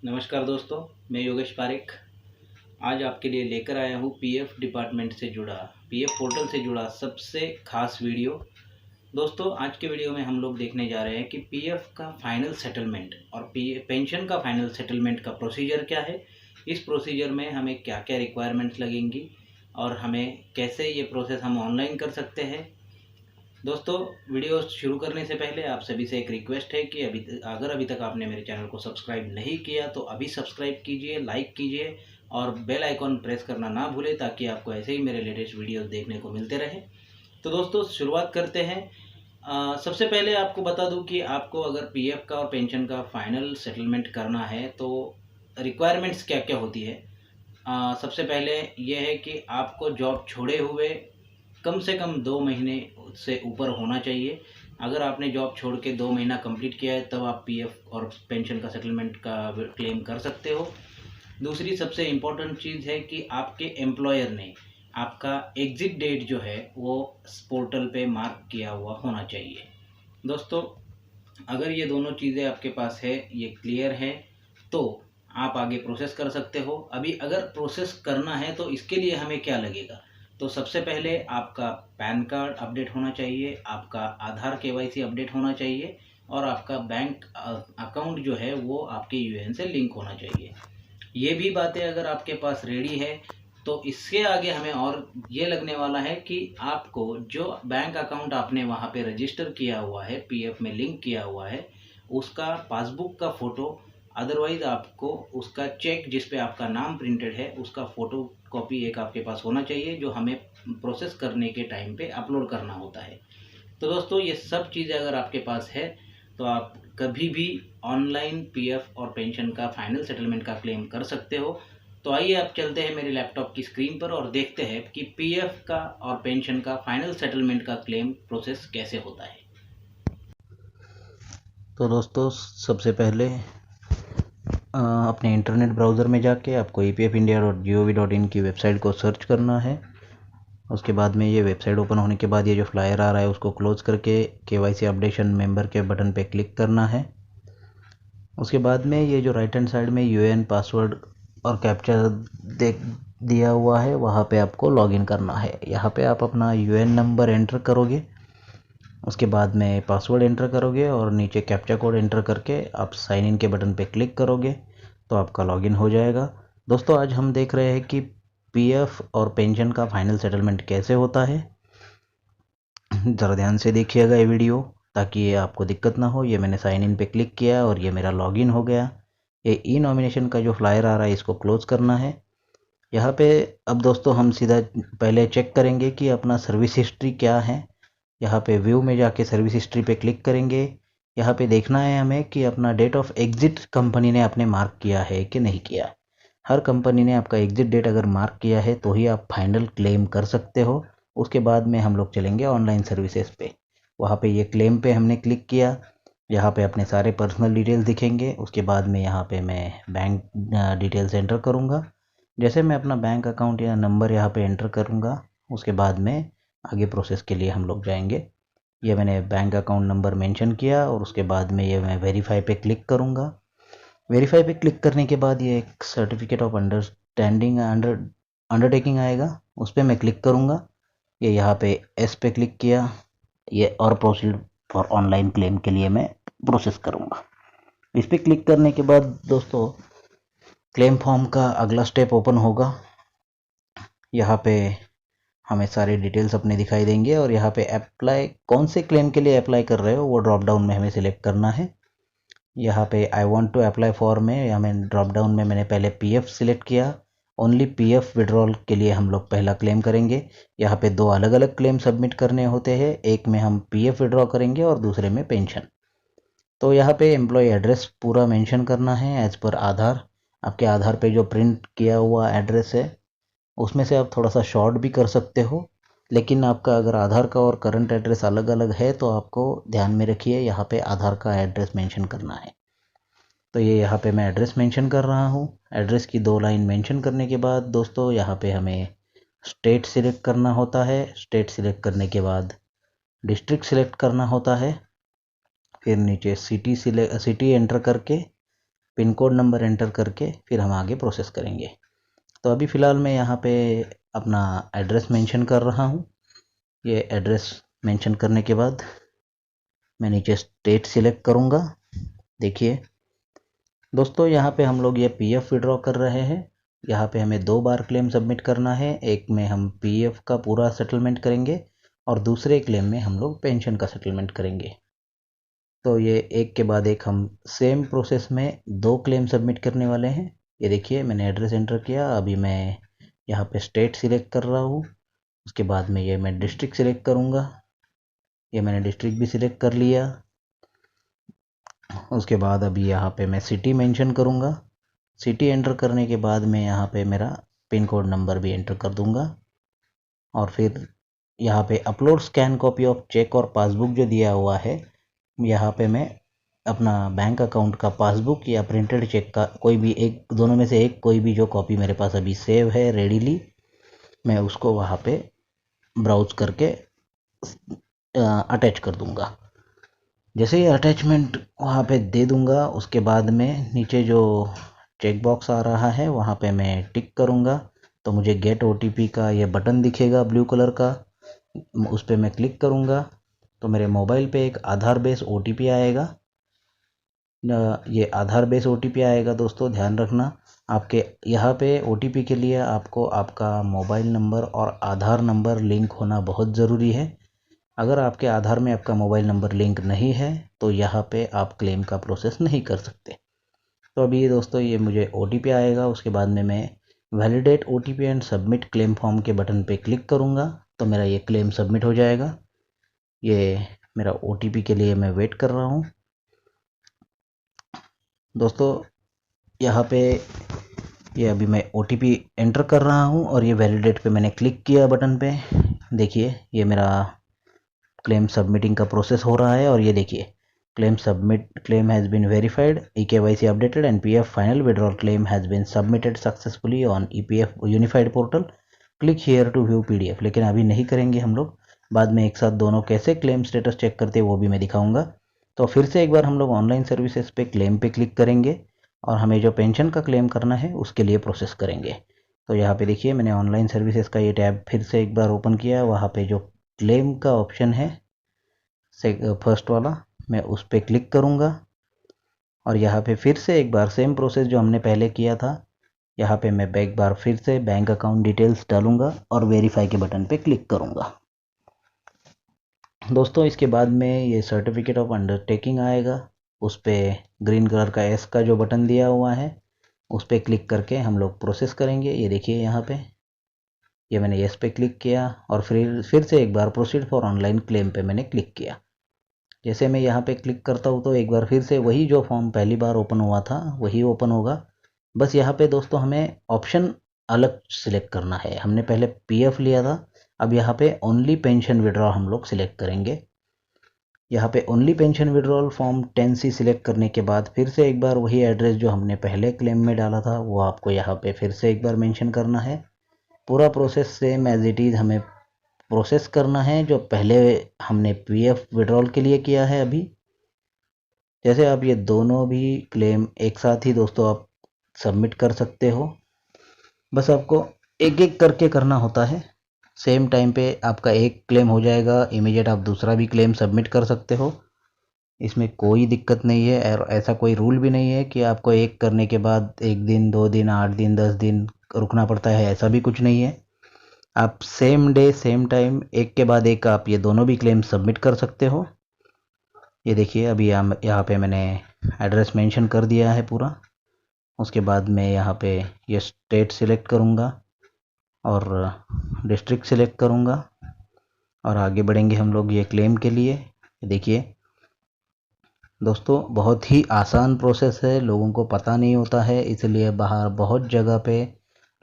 नमस्कार दोस्तों, मैं योगेश पारिक आज आपके लिए लेकर आया हूँ पीएफ डिपार्टमेंट से जुड़ा पीएफ पोर्टल से जुड़ा सबसे खास वीडियो। दोस्तों, आज के वीडियो में हम लोग देखने जा रहे हैं कि पीएफ का फाइनल सेटलमेंट और पेंशन का फाइनल सेटलमेंट का प्रोसीजर क्या है। इस प्रोसीजर में हमें क्या क्या रिक्वायरमेंट्स लगेंगी और हमें कैसे ये प्रोसेस हम ऑनलाइन कर सकते हैं। दोस्तों, वीडियो शुरू करने से पहले आप सभी से एक रिक्वेस्ट है कि अभी तक आपने मेरे चैनल को सब्सक्राइब नहीं किया तो अभी सब्सक्राइब कीजिए, लाइक कीजिए और बेल आइकॉन प्रेस करना ना भूलें ताकि आपको ऐसे ही मेरे लेटेस्ट वीडियोस देखने को मिलते रहे। तो दोस्तों, शुरुआत करते हैं। सबसे पहले आपको बता दूं कि आपको अगर पीएफ का और पेंशन का फाइनल सेटलमेंट करना है तो रिक्वायरमेंट्स क्या क्या होती है। सबसे पहले ये है कि आपको जॉब छोड़े हुए कम से कम 2 महीने से ऊपर होना चाहिए। अगर आपने जॉब छोड़ के 2 महीना कंप्लीट किया है तब आप पीएफ और पेंशन का सेटलमेंट का क्लेम कर सकते हो। दूसरी सबसे इम्पोर्टेंट चीज़ है कि आपके एम्प्लॉयर ने आपका एग्ज़िट डेट जो है वो पोर्टल पे मार्क किया हुआ होना चाहिए। दोस्तों, अगर ये दोनों चीज़ें आपके पास है, ये क्लियर है, तो आप आगे प्रोसेस कर सकते हो। अभी अगर प्रोसेस करना है तो इसके लिए हमें क्या लगेगा, तो सबसे पहले आपका पैन कार्ड अपडेट होना चाहिए, आपका आधार केवाईसी अपडेट होना चाहिए और आपका बैंक अकाउंट जो है वो आपके यूएएन से लिंक होना चाहिए। ये भी बातें अगर आपके पास रेडी है तो इसके आगे हमें और ये लगने वाला है कि आपको जो बैंक अकाउंट आपने वहाँ पे रजिस्टर किया हुआ है, पीएफ में लिंक किया हुआ है, उसका पासबुक का फ़ोटो, अदरवाइज़ आपको उसका चेक जिस पे आपका नाम प्रिंटेड है उसका फ़ोटो कॉपी एक आपके पास होना चाहिए, जो हमें प्रोसेस करने के टाइम पे अपलोड करना होता है। तो दोस्तों, ये सब चीज़ें अगर आपके पास है तो आप कभी भी ऑनलाइन पीएफ और पेंशन का फाइनल सेटलमेंट का क्लेम कर सकते हो। तो आइए आप चलते हैं मेरे लैपटॉप की स्क्रीन पर और देखते हैं कि पीएफ का और पेंशन का फाइनल सेटलमेंट का क्लेम प्रोसेस कैसे होता है। तो दोस्तों, सबसे पहले अपने इंटरनेट ब्राउज़र में जाके आपको epfindia.gov.in की वेबसाइट को सर्च करना है। उसके बाद में ये वेबसाइट ओपन होने के बाद ये जो फ्लायर आ रहा है उसको क्लोज़ करके केवाईसी अपडेशन मेंबर के बटन पे क्लिक करना है। उसके बाद में ये जो राइट हैंड साइड में यूएएन पासवर्ड और कैप्चा देख दिया हुआ है वहाँ पे आपको लॉगिन करना है। यहाँ पे आप अपना यूएएन नंबर एंटर करोगे, उसके बाद में पासवर्ड एंटर करोगे और नीचे कैप्चा कोड एंटर करके आप साइन इन के बटन पे क्लिक करोगे तो आपका लॉगिन हो जाएगा। दोस्तों, आज हम देख रहे हैं कि पीएफ और पेंशन का फाइनल सेटलमेंट कैसे होता है। ज़रा ध्यान से देखिएगा ये वीडियो ताकि ये आपको दिक्कत ना हो। ये मैंने साइन इन पे क्लिक किया और ये मेरा लॉगिन हो गया। ये ई नॉमिनेशन का जो फ्लायर आ रहा है इसको क्लोज करना है। यहाँ पे अब दोस्तों हम सीधा पहले चेक करेंगे कि अपना सर्विस हिस्ट्री क्या है। यहाँ पे व्यू में जाके सर्विस हिस्ट्री पे क्लिक करेंगे। यहाँ पे देखना है हमें कि अपना डेट ऑफ एग्जिट कंपनी ने आपने मार्क किया है कि नहीं किया। हर कंपनी ने आपका एग्जिट डेट अगर मार्क किया है तो ही आप फाइनल क्लेम कर सकते हो। उसके बाद में हम लोग चलेंगे ऑनलाइन सर्विसेज पे। वहाँ पे ये क्लेम पे हमने क्लिक किया। यहाँ पे अपने सारे पर्सनल डिटेल्स दिखेंगे। उसके बाद में यहाँ पे मैं बैंक डिटेल्स एंटर करूँगा। जैसे मैं अपना बैंक अकाउंट या नंबर यहाँ पे एंटर करूँगा उसके बाद में आगे प्रोसेस के लिए हम लोग जाएंगे। ये मैंने बैंक अकाउंट नंबर मेंशन किया और उसके बाद में ये मैं वेरीफाई पे क्लिक करूँगा। वेरीफाई पे क्लिक करने के बाद ये एक सर्टिफिकेट ऑफ अंडरस्टैंडिंग अंडरटेकिंग आएगा, उस पर मैं क्लिक करूँगा। ये यहाँ पे एस पे क्लिक किया। ये और प्रोसीड फॉर ऑनलाइन क्लेम के लिए मैं प्रोसेस करूँगा। इस पर क्लिक करने के बाद दोस्तों क्लेम फॉर्म का अगला स्टेप ओपन होगा। यहाँ पे हमें सारे डिटेल्स अपने दिखाई देंगे और यहाँ पे अप्लाई कौन से क्लेम के लिए अप्लाई कर रहे हो वो ड्रॉप डाउन में हमें सिलेक्ट करना है। यहाँ पे I want to apply for में यहाँ मैं ड्रॉप डाउन में मैंने पहले पीएफ सिलेक्ट किया। ओनली पीएफ विड्रॉल के लिए हम लोग पहला क्लेम करेंगे। यहाँ पे दो अलग अलग क्लेम सबमिट करने होते हैं, एक में हम पीएफ विड्रॉ करेंगे और दूसरे में पेंशन। तो यहाँ पे एम्प्लॉय एड्रेस पूरा मेंशन करना है एज पर आधार। आपके आधार पे जो प्रिंट किया हुआ एड्रेस है उसमें से आप थोड़ा सा शॉर्ट भी कर सकते हो, लेकिन आपका अगर आधार का और करंट एड्रेस अलग अलग है तो आपको ध्यान में रखिए यहाँ पे आधार का एड्रेस मेंशन करना है। तो ये यहाँ पे मैं एड्रेस मेंशन कर रहा हूँ। एड्रेस की 2 लाइन मेंशन करने के बाद दोस्तों यहाँ पे हमें स्टेट सिलेक्ट करना होता है। स्टेट सिलेक्ट करने के बाद डिस्ट्रिक्ट सिलेक्ट करना होता है। फिर नीचे सिटी एंटर करके पिन कोड नंबर एंटर करके फिर हम आगे प्रोसेस करेंगे। तो अभी फ़िलहाल मैं यहाँ पे अपना एड्रेस मेंशन कर रहा हूँ। ये एड्रेस मेंशन करने के बाद मैं नीचे स्टेट सिलेक्ट करूँगा। देखिए दोस्तों, यहाँ पे हम लोग ये पीएफ विड्रॉ कर रहे हैं। यहाँ पे हमें 2 बार क्लेम सबमिट करना है। एक में हम पीएफ का पूरा सेटलमेंट करेंगे और दूसरे क्लेम में हम लोग पेंशन का सेटलमेंट करेंगे। तो ये एक के बाद एक हम सेम प्रोसेस में 2 क्लेम सबमिट करने वाले हैं। ये देखिए मैंने एड्रेस एंटर किया। अभी मैं यहाँ पे स्टेट सिलेक्ट कर रहा हूँ। उसके बाद में ये मैं डिस्ट्रिक्ट सिलेक्ट करूँगा। ये मैंने डिस्ट्रिक्ट भी सिलेक्ट कर लिया। उसके बाद अभी यहाँ पे मैं सिटी मेंशन करूँगा। सिटी एंटर करने के बाद मैं यहाँ पे मेरा पिन कोड नंबर भी एंटर कर दूँगा और फिर यहाँ पे upload scan copy of cheque और पासबुक जो दिया हुआ है, यहाँ पे मैं अपना बैंक अकाउंट का पासबुक या प्रिंटेड चेक का कोई भी एक, दोनों में से एक कोई भी जो कॉपी मेरे पास अभी सेव है रेडीली, मैं उसको वहाँ पे ब्राउज करके अटैच कर दूँगा। जैसे ही अटैचमेंट वहाँ पे दे दूँगा, उसके बाद में नीचे जो चेक बॉक्स आ रहा है वहाँ पे मैं टिक करूँगा। तो मुझे गेट ओटीपी का ये बटन दिखेगा ब्लू कलर का, उस पर मैं क्लिक करूँगा तो मेरे मोबाइल पे एक आधार बेस ओटीपी आएगा। ये आधार बेस ओटीपी आएगा। दोस्तों ध्यान रखना, आपके यहाँ पे ओटीपी के लिए आपको आपका मोबाइल नंबर और आधार नंबर लिंक होना बहुत ज़रूरी है। अगर आपके आधार में आपका मोबाइल नंबर लिंक नहीं है तो यहाँ पे आप क्लेम का प्रोसेस नहीं कर सकते। तो अभी दोस्तों ये मुझे ओटीपी आएगा। उसके बाद में मैं validate OTP and submit claim form के बटन पे क्लिक करूँगा तो मेरा ये क्लेम सबमिट हो जाएगा। ये मेरा ओटीपी के लिए मैं वेट कर रहा हूँ। दोस्तों यहाँ पे ये अभी मैं ओटीपी एंटर कर रहा हूँ और ये वैलिडेट पे मैंने क्लिक किया बटन पे। देखिए ये मेरा क्लेम सबमिटिंग का प्रोसेस हो रहा है और ये देखिए claim has been verified, eKYC updated and PF final withdrawal claim has been submitted successfully on EPF unified portal. Click here to view PDF। लेकिन अभी नहीं करेंगे हम लोग, बाद में एक साथ दोनों कैसे क्लेम स्टेटस चेक करते हैं वो भी मैं दिखाऊंगा। तो फिर से एक बार हम लोग ऑनलाइन सर्विसेज पे क्लेम पे क्लिक करेंगे और हमें जो पेंशन का क्लेम करना है उसके लिए प्रोसेस करेंगे। तो यहाँ पे देखिए मैंने ऑनलाइन सर्विसेज का ये टैब फिर से एक बार ओपन किया। वहाँ पे जो क्लेम का ऑप्शन है फर्स्ट वाला, मैं उस पर क्लिक करूँगा और यहाँ पे फिर से एक बार सेम प्रोसेस जो हमने पहले किया था, यहाँ पे मैं एक बार फिर से बैंक अकाउंट डिटेल्स डालूँगा और वेरीफाई के बटन पे क्लिक करूँगा। दोस्तों इसके बाद में ये सर्टिफिकेट ऑफ अंडरटेकिंग आएगा, उस पर ग्रीन कलर का एस का जो बटन दिया हुआ है उस पर क्लिक करके हम लोग प्रोसेस करेंगे। ये देखिए यहाँ पे ये मैंने येस पे क्लिक किया और फिर से एक बार प्रोसीड फॉर ऑनलाइन क्लेम पे मैंने क्लिक किया। जैसे मैं यहाँ पे क्लिक करता हूँ तो एक बार फिर से वही जो फॉर्म पहली बार ओपन हुआ था वही ओपन होगा। बस यहाँ पे दोस्तों हमें ऑप्शन अलग सिलेक्ट करना है। हमने पहले पीएफ लिया था, अब यहाँ पे ओनली पेंशन विड्रॉ हम लोग सिलेक्ट करेंगे। यहाँ पे only pension withdrawal form 10C select करने के बाद फिर से एक बार वही एड्रेस जो हमने पहले क्लेम में डाला था वो आपको यहाँ पे फिर से एक बार मेंशन करना है। पूरा process same as it is हमें प्रोसेस करना है जो पहले हमने पीएफ विड्रॉल के लिए किया है। अभी जैसे आप ये दोनों भी क्लेम एक साथ ही दोस्तों आप सबमिट कर सकते हो। बस आपको एक एक करके करना होता है। सेम टाइम पे आपका एक क्लेम हो जाएगा, इमीडिएट आप दूसरा भी क्लेम सबमिट कर सकते हो। इसमें कोई दिक्कत नहीं है और ऐसा कोई रूल भी नहीं है कि आपको एक करने के बाद 1 दिन 2 दिन 8 दिन 10 दिन रुकना पड़ता है, ऐसा भी कुछ नहीं है। आप सेम डे सेम टाइम एक के बाद एक आप ये दोनों भी क्लेम सबमिट कर सकते हो। ये देखिए अभी यहाँ पे मैंने एड्रेस मेंशन कर दिया है पूरा। उसके बाद मैं यहाँ पे ये स्टेट सिलेक्ट करूँगा और डिस्ट्रिक्ट सिलेक्ट करूँगा और आगे बढ़ेंगे हम लोग ये क्लेम के लिए। देखिए दोस्तों बहुत ही आसान प्रोसेस है, लोगों को पता नहीं होता है, इसलिए बाहर बहुत जगह पे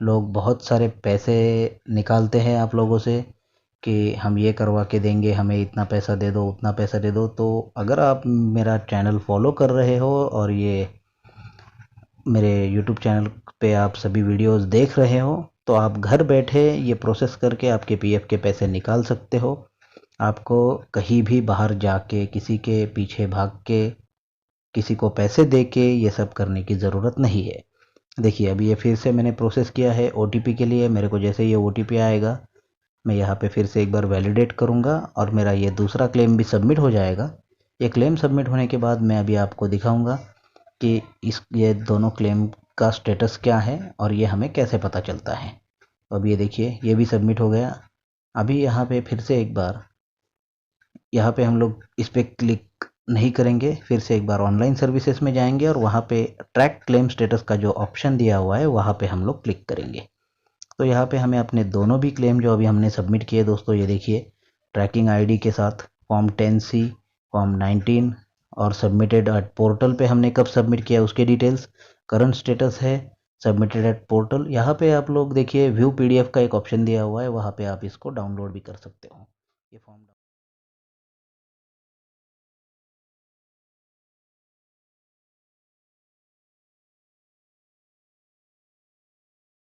लोग बहुत सारे पैसे निकालते हैं आप लोगों से कि हम ये करवा के देंगे, हमें इतना पैसा दे दो उतना पैसा दे दो। तो अगर आप मेरा चैनल फॉलो कर रहे हो और ये मेरे यूट्यूब चैनल पे आप सभी वीडियोस देख रहे हो तो आप घर बैठे ये प्रोसेस करके आपके पीएफ के पैसे निकाल सकते हो। आपको कहीं भी बाहर जाके किसी के पीछे भाग के किसी को पैसे दे के ये सब करने की ज़रूरत नहीं है। देखिए अभी ये फिर से मैंने प्रोसेस किया है OTP के लिए। मेरे को जैसे ये OTP आएगा मैं यहाँ पे फिर से एक बार वैलिडेट करूँगा और मेरा ये दूसरा क्लेम भी सबमिट हो जाएगा। ये क्लेम सबमिट होने के बाद मैं अभी आपको दिखाऊंगा कि ये दोनों क्लेम का स्टेटस क्या है और ये हमें कैसे पता चलता है। तो अब ये देखिए ये भी सबमिट हो गया। अभी यहाँ पे फिर से एक बार यहाँ पे हम लोग इस पर क्लिक नहीं करेंगे, फिर से एक बार ऑनलाइन सर्विसेज में जाएंगे और वहाँ पे ट्रैक क्लेम स्टेटस का जो ऑप्शन दिया हुआ है वहाँ पे हम लोग क्लिक करेंगे। तो यहाँ पे हमें अपने दोनों भी क्लेम जो अभी हमने सबमिट किए दोस्तों, ये देखिए ट्रैकिंग आईडी के साथ फॉर्म 10C, फॉर्म 19 और सबमिटेड एट पोर्टल पे हमने कब सबमिट किया उसके डिटेल्स, करंट स्टेटस है सबमिटेड एट पोर्टल। यहाँ पे आप लोग देखिए व्यू PDF का एक ऑप्शन दिया हुआ है, वहाँ पे आप इसको डाउनलोड भी कर सकते हो ये फॉर्म।